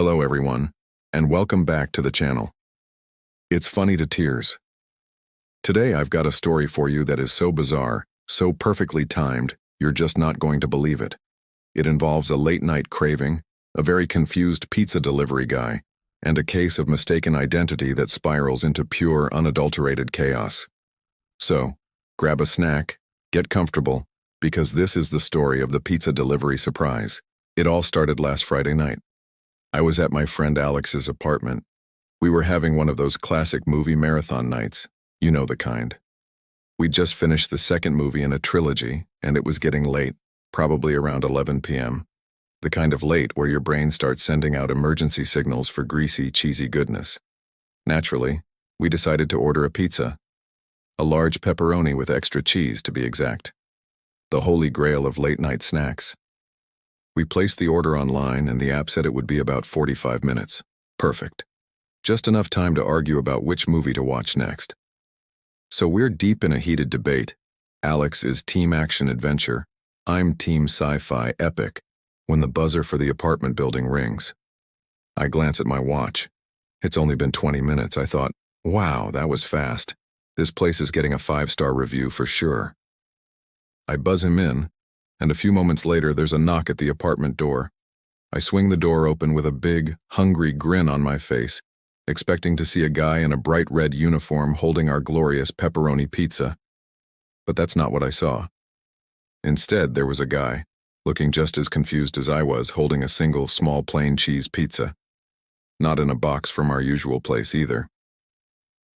Hello everyone, and welcome back to the channel. It's funny to tears. Today I've got a story for you that is so bizarre, so perfectly timed, you're just not going to believe it. It involves a late-night craving, a very confused pizza delivery guy, and a case of mistaken identity that spirals into pure, unadulterated chaos. So, grab a snack, get comfortable, because this is the story of the pizza delivery surprise. It all started last Friday night. I was at my friend Alex's apartment. We were having one of those classic movie marathon nights, you know the kind. We'd just finished the second movie in a trilogy, and it was getting late, probably around 11 p.m. The kind of late where your brain starts sending out emergency signals for greasy, cheesy goodness. Naturally, we decided to order a pizza. A large pepperoni with extra cheese, to be exact. The holy grail of late-night snacks. We placed the order online, and the app said it would be about 45 minutes. Perfect. Just enough time to argue about which movie to watch next. So we're deep in a heated debate. Alex is team action-adventure. I'm team sci-fi epic, when the buzzer for the apartment building rings. I glance at my watch. It's only been 20 minutes. I thought, wow, that was fast. This place is getting a 5-star review for sure. I buzz him in, and a few moments later there's a knock at the apartment door. I swing the door open with a big, hungry grin on my face, expecting to see a guy in a bright red uniform holding our glorious pepperoni pizza. But that's not what I saw. Instead, there was a guy, looking just as confused as I was, holding a single small plain cheese pizza. Not in a box from our usual place either.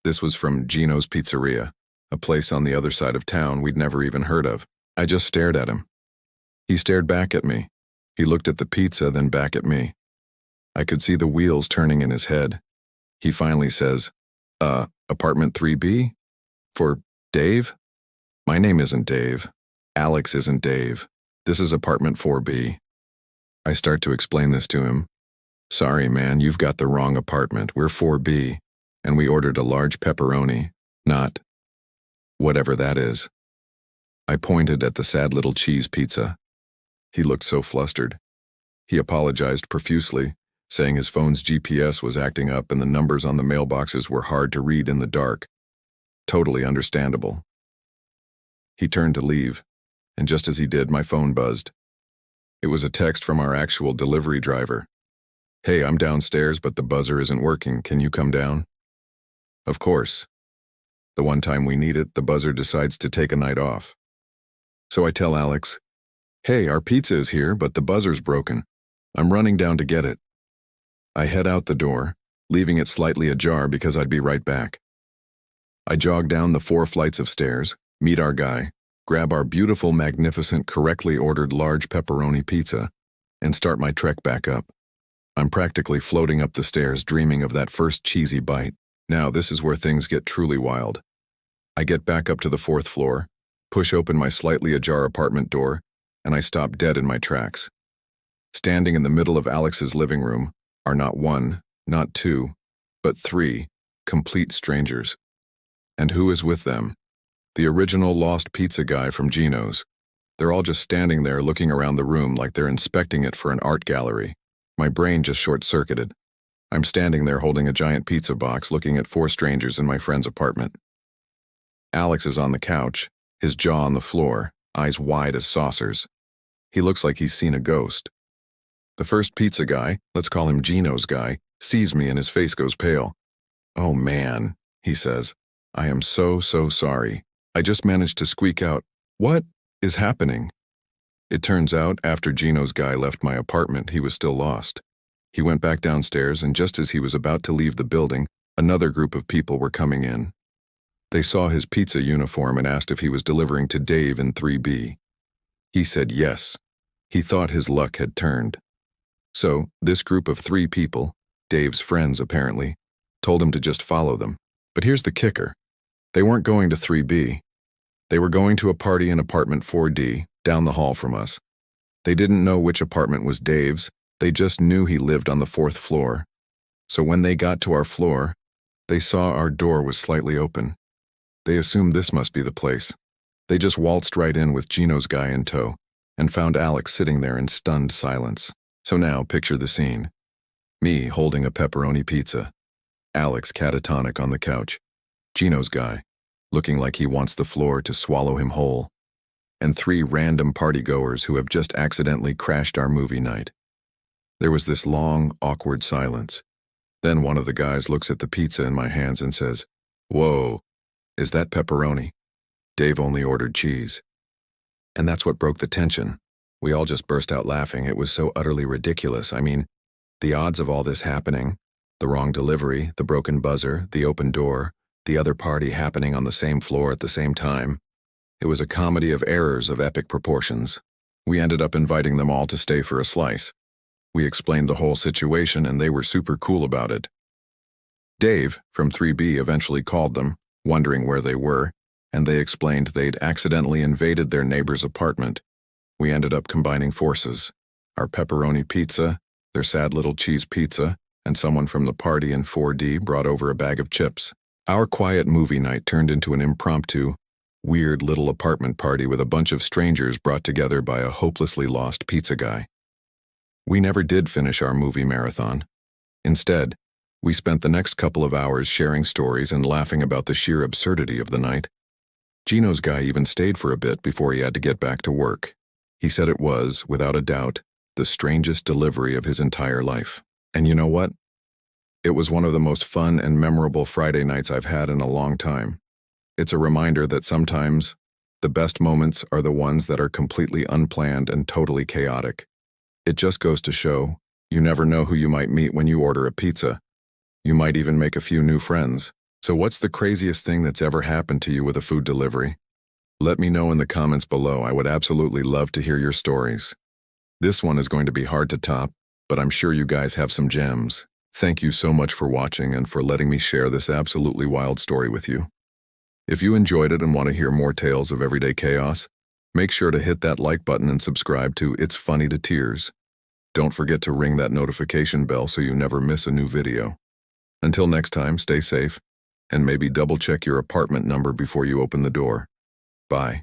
This was from Gino's Pizzeria, a place on the other side of town we'd never even heard of. I just stared at him. He stared back at me. He looked at the pizza, then back at me. I could see the wheels turning in his head. He finally says, apartment 3B? For Dave? My name isn't Dave. Alex isn't Dave. This is apartment 4B. I start to explain this to him. Sorry, man, you've got the wrong apartment. We're 4B, and we ordered a large pepperoni, not whatever that is. I pointed at the sad little cheese pizza. He looked so flustered. He apologized profusely, saying his phone's GPS was acting up and the numbers on the mailboxes were hard to read in the dark. Totally understandable. He turned to leave, and just as he did, my phone buzzed. It was a text from our actual delivery driver. Hey, I'm downstairs, but the buzzer isn't working. Can you come down? Of course. The one time we need it, the buzzer decides to take a night off. So I tell Alex, hey, our pizza is here, but the buzzer's broken. I'm running down to get it. I head out the door, leaving it slightly ajar because I'd be right back. I jog down the 4 flights of stairs, meet our guy, grab our beautiful, magnificent, correctly ordered large pepperoni pizza, and start my trek back up. I'm practically floating up the stairs, dreaming of that first cheesy bite. Now, this is where things get truly wild. I get back up to the 4th floor, push open my slightly ajar apartment door, and I stop dead in my tracks. Standing in the middle of Alex's living room are not 1, not 2, but 3 complete strangers. And who is with them? The original lost pizza guy from Gino's. They're all just standing there looking around the room like they're inspecting it for an art gallery. My brain just short-circuited. I'm standing there holding a giant pizza box looking at 4 strangers in my friend's apartment. Alex is on the couch, his jaw on the floor, eyes wide as saucers. He looks like he's seen a ghost. The first pizza guy, let's call him Gino's guy, sees me and his face goes pale. Oh man, he says, I am so sorry. I just managed to squeak out, what is happening? It turns out, after Gino's guy left my apartment, he was still lost. He went back downstairs, and just as he was about to leave the building, another group of people were coming in. They saw his pizza uniform and asked if he was delivering to Dave in 3B. He said yes. He thought his luck had turned. So, this group of 3 people, Dave's friends apparently, told him to just follow them. But here's the kicker. They weren't going to 3B. They were going to a party in apartment 4D, down the hall from us. They didn't know which apartment was Dave's, they just knew he lived on the 4th floor. So when they got to our floor, they saw our door was slightly open. They assumed this must be the place. They just waltzed right in with Gino's guy in tow, and found Alex sitting there in stunned silence. So now, picture the scene. Me holding a pepperoni pizza. Alex catatonic on the couch. Gino's guy, looking like he wants the floor to swallow him whole. And 3 random partygoers who have just accidentally crashed our movie night. There was this long, awkward silence. Then one of the guys looks at the pizza in my hands and says, "Whoa, is that pepperoni?" Dave only ordered cheese. And that's what broke the tension. We all just burst out laughing. It was so utterly ridiculous. I mean, the odds of all this happening, the wrong delivery, the broken buzzer, the open door, the other party happening on the same floor at the same time. It was a comedy of errors of epic proportions. We ended up inviting them all to stay for a slice. We explained the whole situation and they were super cool about it. Dave, from 3B, eventually called them, wondering where they were, and they explained they'd accidentally invaded their neighbor's apartment. We ended up combining forces. Our pepperoni pizza, their sad little cheese pizza, and someone from the party in 4D brought over a bag of chips. Our quiet movie night turned into an impromptu, weird little apartment party with a bunch of strangers brought together by a hopelessly lost pizza guy. We never did finish our movie marathon. Instead, we spent the next couple of hours sharing stories and laughing about the sheer absurdity of the night. Gino's guy even stayed for a bit before he had to get back to work. He said it was, without a doubt, the strangest delivery of his entire life. And you know what? It was one of the most fun and memorable Friday nights I've had in a long time. It's a reminder that sometimes the best moments are the ones that are completely unplanned and totally chaotic. It just goes to show, you never know who you might meet when you order a pizza. You might even make a few new friends. So what's the craziest thing that's ever happened to you with a food delivery? Let me know in the comments below. I would absolutely love to hear your stories. This one is going to be hard to top, but I'm sure you guys have some gems. Thank you so much for watching and for letting me share this absolutely wild story with you. If you enjoyed it and want to hear more tales of everyday chaos, make sure to hit that like button and subscribe to It's Funny to Tears. Don't forget to ring that notification bell so you never miss a new video. Until next time, stay safe, and maybe double check your apartment number before you open the door. Bye.